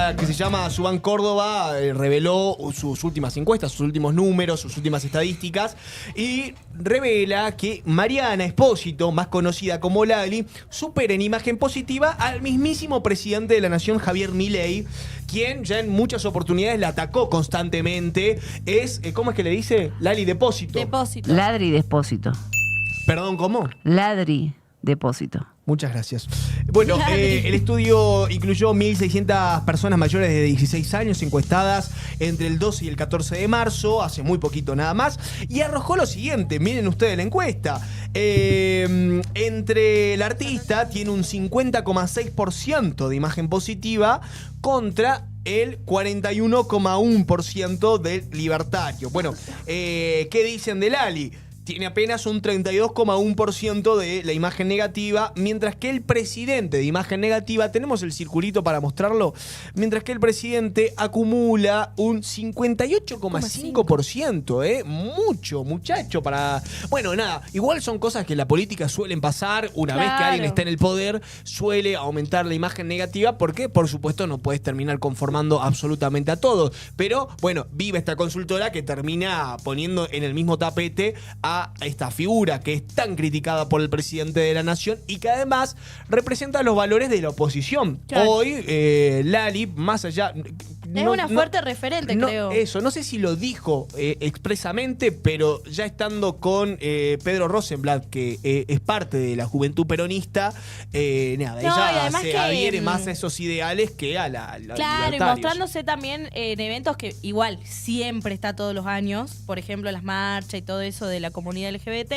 periodista que se llama Subán Córdoba reveló sus últimas encuestas, sus últimos números, sus últimas estadísticas y revela que Mariana Espósito, más conocida como Lali, supera en imagen positiva al mismísimo presidente de la nación, Javier Milei, quien ya en muchas oportunidades la atacó constantemente. ¿Cómo es que le dice? Lali Depósito. Depósito. Ladri Depósito. Perdón, ¿cómo? Ladri Depósito. Muchas gracias. Bueno, el estudio incluyó 1.600 personas mayores de 16 años encuestadas entre el 12 y el 14 de marzo, hace muy poquito nada más, y arrojó lo siguiente, miren ustedes la encuesta. Entre el artista tiene un 50,6% de imagen positiva contra el 41,1% del libertario. Bueno, ¿qué dicen de Lali? Tiene apenas un 32,1% de la imagen negativa, mientras que el presidente de imagen negativa, tenemos el circulito para mostrarlo, mientras que el presidente acumula un 58,5%, mucho, muchacho, para... Bueno, nada, igual son cosas que en la política suelen pasar, una vez que alguien está en el poder, suele aumentar la imagen negativa, porque por supuesto no puedes terminar conformando absolutamente a todos, pero bueno, vive esta consultora que termina poniendo en el mismo tapete a esta figura que es tan criticada por el presidente de la nación y que además representa los valores de la oposición. Claro. Hoy, Lali, más allá... Es una fuerte referente, creo. Eso, no sé si lo dijo expresamente, pero ya estando con Pedro Rosenblatt, que es parte de la juventud peronista, ella se adhiere más a esos ideales que a la claro, y libertarios. mostrándose también en eventos que igual siempre está todos los años, por ejemplo las marchas y todo eso de la comunidad LGBT,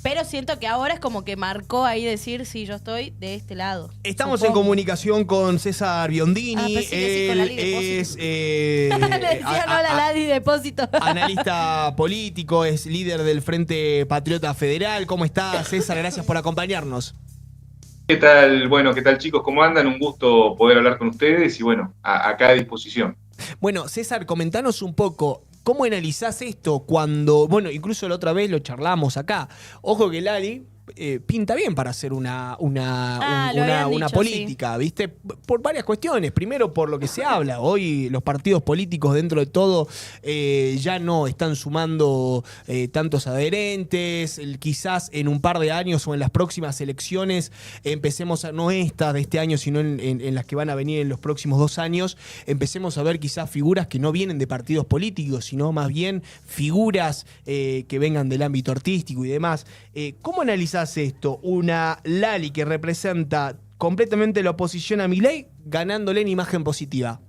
pero siento que ahora es como que marcó ahí decir, sí, yo estoy de este lado. Estamos supongo. en comunicación con César Biondini. Pensé que sí, con Lali Depósito. Le decía no a la Lali Depósito. Analista político, es líder del Frente Patriota Federal. ¿Cómo está, César? Gracias por acompañarnos. ¿Qué tal? Bueno, ¿qué tal, chicos? ¿Cómo andan? Un gusto poder hablar con ustedes y bueno, acá a disposición. Bueno, César, comentanos un poco, ¿cómo analizás esto cuando, bueno, incluso la otra vez lo charlamos acá? Ojo que Lali pinta bien para hacer una política, sí. ¿Viste? Por varias cuestiones. Primero, por lo que se habla. Hoy los partidos políticos, dentro de todo, ya no están sumando tantos adherentes. Quizás en un par de años o en las próximas elecciones empecemos a, no estas de este año, sino en las que van a venir en los próximos 2 años, empecemos a ver quizás figuras que no vienen de partidos políticos, sino más bien figuras que vengan del ámbito artístico y demás. ¿Cómo analizás esto? Una Lali que representa completamente la oposición a Milei, ganándole en imagen positiva.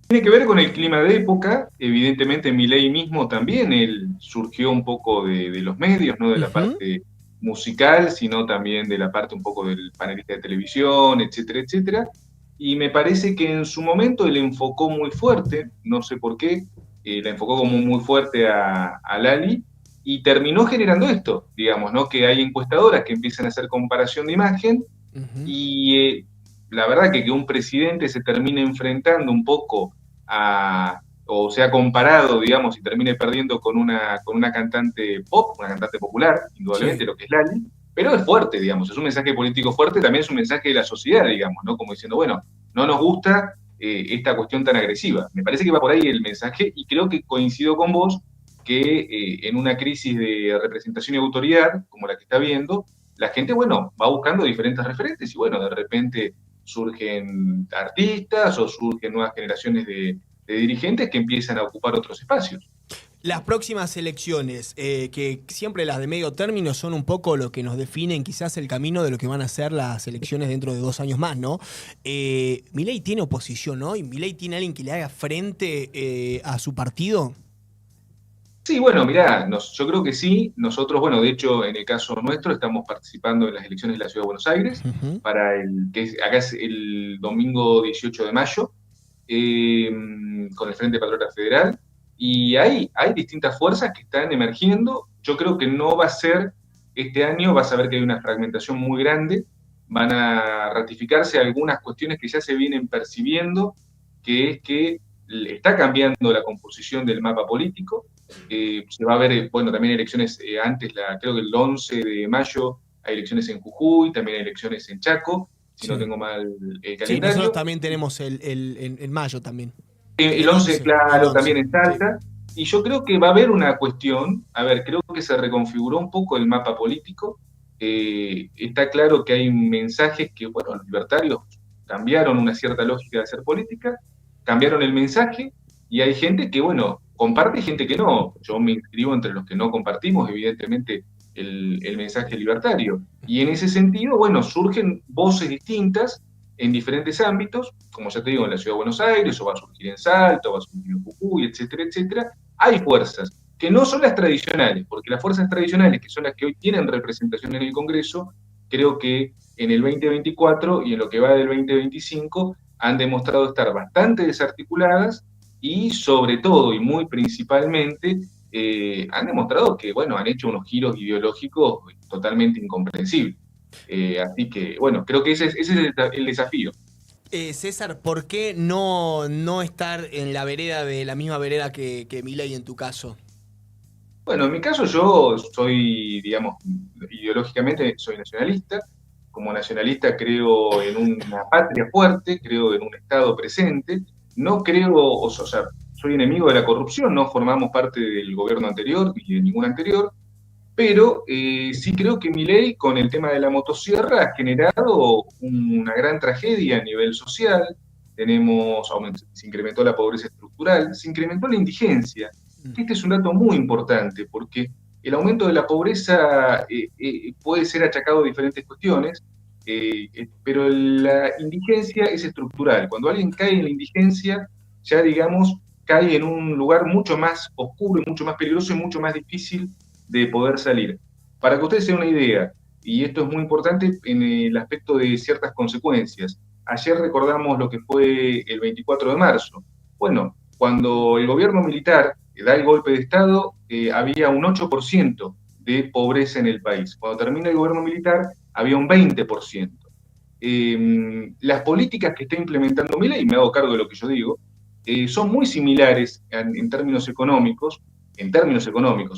Tiene que ver con el clima de época. Evidentemente Milei mismo también, él surgió un poco de los medios, no de la parte musical, sino también de la parte un poco del panelista de televisión, etcétera, etcétera. Y me parece que en su momento él enfocó muy fuerte, no sé por qué, la enfocó como muy fuerte a Lali, y terminó generando esto, digamos, ¿no? Que hay encuestadoras que empiezan a hacer comparación de imagen, y la verdad que un presidente se termine enfrentando un poco o sea comparado, digamos, y termine perdiendo con una cantante pop, una cantante popular, indudablemente, sí, lo que es Lali, pero es fuerte, digamos, es un mensaje político fuerte, también es un mensaje de la sociedad, digamos, ¿no? Como diciendo, bueno, no nos gusta esta cuestión tan agresiva. Me parece que va por ahí el mensaje, y creo que coincido con vos, que en una crisis de representación y autoridad, como la que está viendo, la gente, bueno, va buscando diferentes referentes y, bueno, de repente surgen artistas o surgen nuevas generaciones de dirigentes que empiezan a ocupar otros espacios. Las próximas elecciones, que siempre las de medio término son un poco lo que nos definen quizás el camino de lo que van a ser las elecciones dentro de 2 años más, ¿no? Milei tiene oposición, ¿no? ¿Y Milei tiene alguien que le haga frente a su partido? Sí, bueno, mirá, yo creo que sí. Nosotros, bueno, de hecho, en el caso nuestro, estamos participando en las elecciones de la Ciudad de Buenos Aires, para acá es el domingo 18 de mayo, con el Frente Patriota Federal, y hay distintas fuerzas que están emergiendo. Yo creo que no va a ser este año, vas a ver que hay una fragmentación muy grande, van a ratificarse algunas cuestiones que ya se vienen percibiendo, que es que está cambiando la composición del mapa político. Se va a ver, bueno, también elecciones antes, creo que el 11 de mayo hay elecciones en Jujuy, también hay elecciones en Chaco. si no tengo mal el Sí, calendario. nosotros también tenemos en mayo también. El 11, claro, el 11, también en Salta. sí. Y yo creo que va a haber una cuestión, a ver, creo que se reconfiguró un poco el mapa político. Está claro que hay mensajes que, bueno, los libertarios cambiaron una cierta lógica de hacer política, cambiaron el mensaje, y hay gente que, bueno, comparte y gente que no. Yo me inscribo entre los que no compartimos, evidentemente, el mensaje libertario. Y en ese sentido, bueno, surgen voces distintas en diferentes ámbitos, como ya te digo, en la Ciudad de Buenos Aires, o va a surgir en Salta, o va a surgir en Jujuy, etcétera, etcétera. Hay fuerzas que no son las tradicionales, porque las fuerzas tradicionales, que son las que hoy tienen representación en el Congreso, creo que en el 2024 y en lo que va del 2025 han demostrado estar bastante desarticuladas y sobre todo y muy principalmente han demostrado que, bueno, han hecho unos giros ideológicos totalmente incomprensibles. Así que, bueno, creo que ese es el desafío. César, ¿por qué no estar en la vereda de la misma vereda que Milei en tu caso? Bueno, en mi caso yo soy, digamos, ideológicamente soy nacionalista. Como nacionalista creo en una patria fuerte, creo en un Estado presente. No creo, o sea, soy enemigo de la corrupción, no formamos parte del gobierno anterior ni de ningún anterior, pero sí creo que Milei con el tema de la motosierra ha generado una gran tragedia a nivel social. Se incrementó la pobreza estructural, se incrementó la indigencia. Este es un dato muy importante porque el aumento de la pobreza puede ser achacado a diferentes cuestiones, pero la indigencia es estructural. Cuando alguien cae en la indigencia, ya digamos, cae en un lugar mucho más oscuro, mucho más peligroso y mucho más difícil de poder salir. Para que ustedes se den una idea, y esto es muy importante en el aspecto de ciertas consecuencias. Ayer recordamos lo que fue el 24 de marzo. Bueno, cuando el gobierno militar da el golpe de Estado, había un 8% de pobreza en el país. Cuando termina el gobierno militar, había un 20%. Las políticas que está implementando Milei, y me hago cargo de lo que yo digo, son muy similares en términos económicos,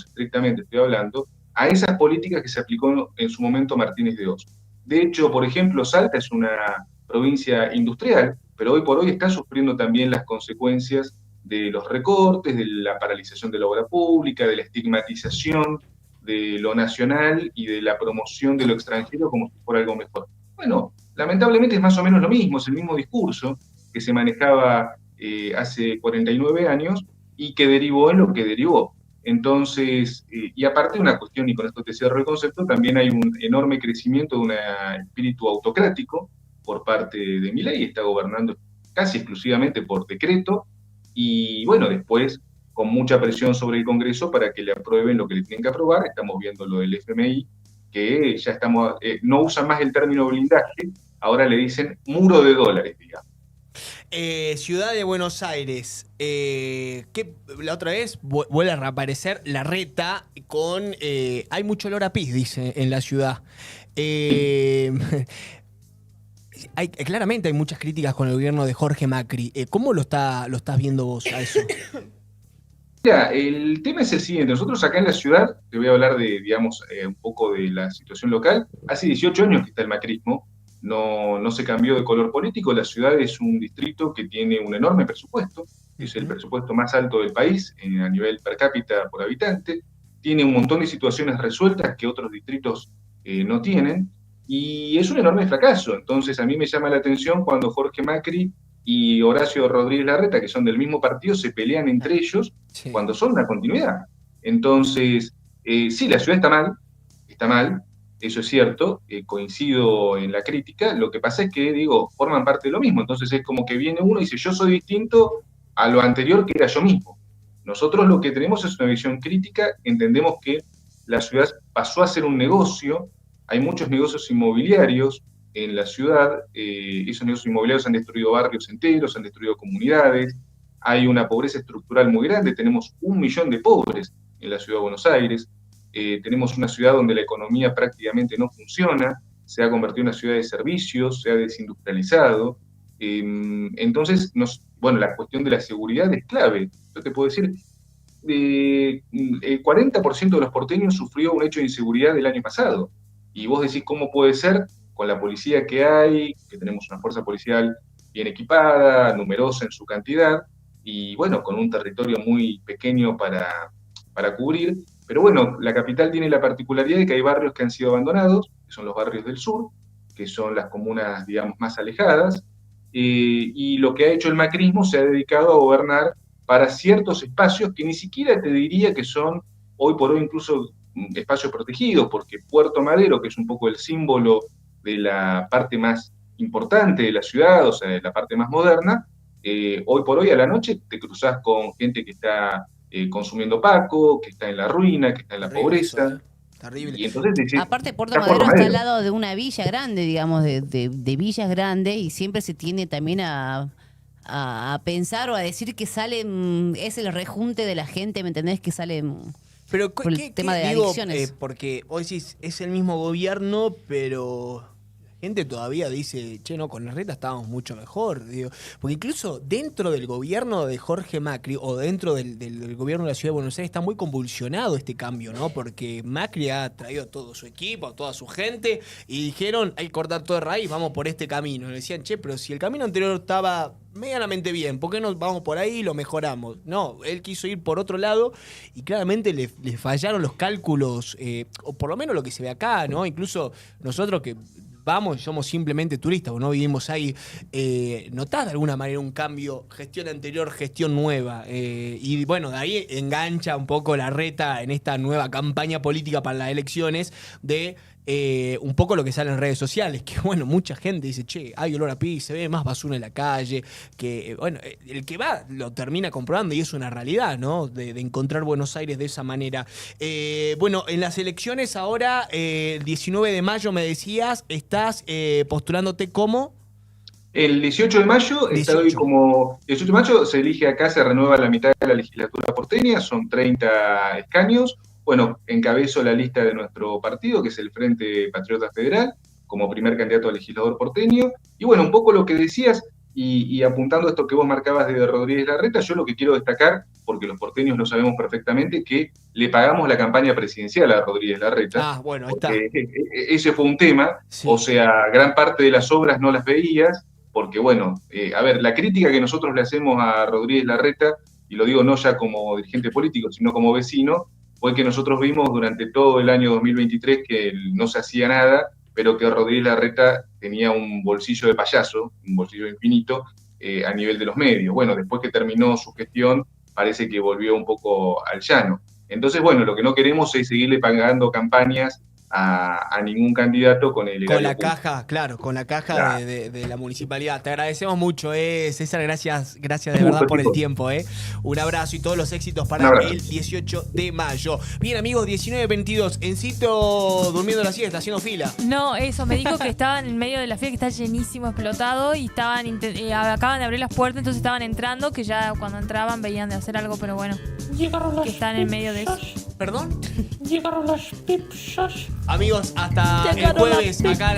estrictamente estoy hablando, a esas políticas que se aplicó en su momento Martínez de Oz. De hecho, por ejemplo, Salta es una provincia industrial, pero hoy por hoy está sufriendo también las consecuencias de los recortes, de la paralización de la obra pública, de la estigmatización de lo nacional y de la promoción de lo extranjero como si fuera algo mejor. Bueno, lamentablemente es más o menos lo mismo, es el mismo discurso que se manejaba hace 49 años y que derivó en lo que derivó. Entonces, y aparte una cuestión, y con esto te cierro el concepto, también hay un enorme crecimiento de un espíritu autocrático por parte de Milei, está gobernando casi exclusivamente por decreto, y bueno, después con mucha presión sobre el Congreso para que le aprueben lo que le tienen que aprobar. Estamos viendo lo del FMI, que ya estamos, no usan más el término blindaje, ahora le dicen muro de dólares, digamos. Ciudad de Buenos Aires, que la otra vez vuelve a reaparecer Larreta con... hay mucho olor a pis, dice, en la ciudad. Claramente hay muchas críticas con el gobierno de Jorge Macri. ¿Cómo lo estás viendo vos a eso? Mira, el tema es el siguiente. Nosotros acá en la ciudad, te voy a hablar de, digamos, un poco de la situación local. Hace 18 años que está el macrismo, no se cambió de color político. La ciudad es un distrito que tiene un enorme presupuesto, es el presupuesto más alto del país a nivel per cápita por habitante. Tiene un montón de situaciones resueltas que otros distritos no tienen, y es un enorme fracaso. Entonces a mí me llama la atención cuando Jorge Macri y Horacio Rodríguez Larreta, que son del mismo partido, se pelean entre ellos cuando son una continuidad. Entonces, sí, la ciudad está mal, eso es cierto, coincido en la crítica. Lo que pasa es que, digo, forman parte de lo mismo. Entonces es como que viene uno y dice, yo soy distinto a lo anterior que era yo mismo. Nosotros lo que tenemos es una visión crítica, entendemos que la ciudad pasó a ser un negocio, hay muchos negocios inmobiliarios en la ciudad, esos negocios inmobiliarios han destruido barrios enteros, han destruido comunidades, hay una pobreza estructural muy grande, tenemos 1 millón de pobres en la ciudad de Buenos Aires, tenemos una ciudad donde la economía prácticamente no funciona, se ha convertido en una ciudad de servicios, se ha desindustrializado, entonces, bueno, la cuestión de la seguridad es clave. Yo te puedo decir, el 40% de los porteños sufrió un hecho de inseguridad el año pasado, y vos decís, ¿cómo puede ser? con la policía que hay, que tenemos una fuerza policial bien equipada, numerosa en su cantidad, y bueno, con un territorio muy pequeño para cubrir. Pero bueno, la capital tiene la particularidad de que hay barrios que han sido abandonados, que son los barrios del sur, que son las comunas, digamos, más alejadas, y lo que ha hecho el macrismo se ha dedicado a gobernar para ciertos espacios que ni siquiera te diría que son hoy por hoy incluso espacios protegidos, porque Puerto Madero, que es un poco el símbolo de la parte más importante de la ciudad, o sea, de la parte más moderna, hoy por hoy a la noche te cruzás con gente que está consumiendo paco, que está en la ruina, que está en la Terrible pobreza. eso, terrible. Y entonces decís, Aparte, Puerto está Puerto Madero está al Madero. lado de una villa grande, digamos, de villas grandes, y siempre se tiene también a pensar o a decir que sale, es el rejunte de la gente, ¿me entendés? Que sale Pero por el tema de adicciones. porque hoy sí es el mismo gobierno, pero la gente todavía dice, che, no, con Larreta estábamos mucho mejor. Digo, porque incluso dentro del gobierno de Jorge Macri o dentro del gobierno de la Ciudad de Buenos Aires está muy convulsionado este cambio, ¿no? Porque Macri ha traído a todo su equipo, a toda su gente, y dijeron, hay que cortar todo de raíz, vamos por este camino. Le decían, che, pero si el camino anterior estaba medianamente bien, ¿por qué no vamos por ahí y lo mejoramos? No, él quiso ir por otro lado y claramente le fallaron los cálculos, o por lo menos lo que se ve acá, ¿no? Incluso nosotros que vamos y somos simplemente turistas, o no vivimos ahí, notás de alguna manera un cambio, gestión anterior, gestión nueva, y bueno, de ahí engancha un poco Larreta en esta nueva campaña política para las elecciones de un poco lo que sale en redes sociales, que bueno, mucha gente dice, che, hay olor a pis, se ve más basura en la calle, que bueno, el que va lo termina comprobando y es una realidad, ¿no? De encontrar Buenos Aires de esa manera. Bueno, en las elecciones ahora, el 19 de mayo me decías, estás postulándote como... El 18 de mayo, está hoy 18. como 18 de mayo, se elige acá, se renueva la mitad de la legislatura porteña, son 30 escaños. Bueno, encabezo la lista de nuestro partido, que es el Frente Patriota Federal, como primer candidato a legislador porteño. Y bueno, un poco lo que decías, y apuntando a esto que vos marcabas de Rodríguez Larreta, yo lo que quiero destacar, porque los porteños lo sabemos perfectamente, que le pagamos la campaña presidencial a Rodríguez Larreta. Ah, bueno, ahí está. Porque ese fue un tema, Sí. o sea, gran parte de las obras no las veías, porque bueno, a ver, la crítica que nosotros le hacemos a Rodríguez Larreta, y lo digo no ya como dirigente político, sino como vecino, fue que nosotros vimos durante todo el año 2023 que no se hacía nada, pero que Rodríguez Larreta tenía un bolsillo de payaso, un bolsillo infinito, a nivel de los medios. Bueno, después que terminó su gestión, parece que volvió un poco al llano. Entonces, bueno, lo que no queremos es seguirle pagando campañas a ningún candidato con el Con la público. caja, claro, con la caja Claro. de la municipalidad. Te agradecemos mucho, César, gracias de Un verdad gusto, por el chicos. tiempo. Un abrazo y todos los éxitos Un para abrazo. el 18 de mayo. Bien, amigos, 19:22, Encito durmiendo la siesta, haciendo fila. No, eso, me dijo que estaban en medio de la fila, que está llenísimo, explotado, y estaban acaban de abrir las puertas, entonces estaban entrando, que ya cuando entraban veían de hacer algo, pero bueno, Llegaron las que están en medio de eso. ¿Perdón? Llegaron las pizzas. Amigos, hasta el Llegaron las jueves acá.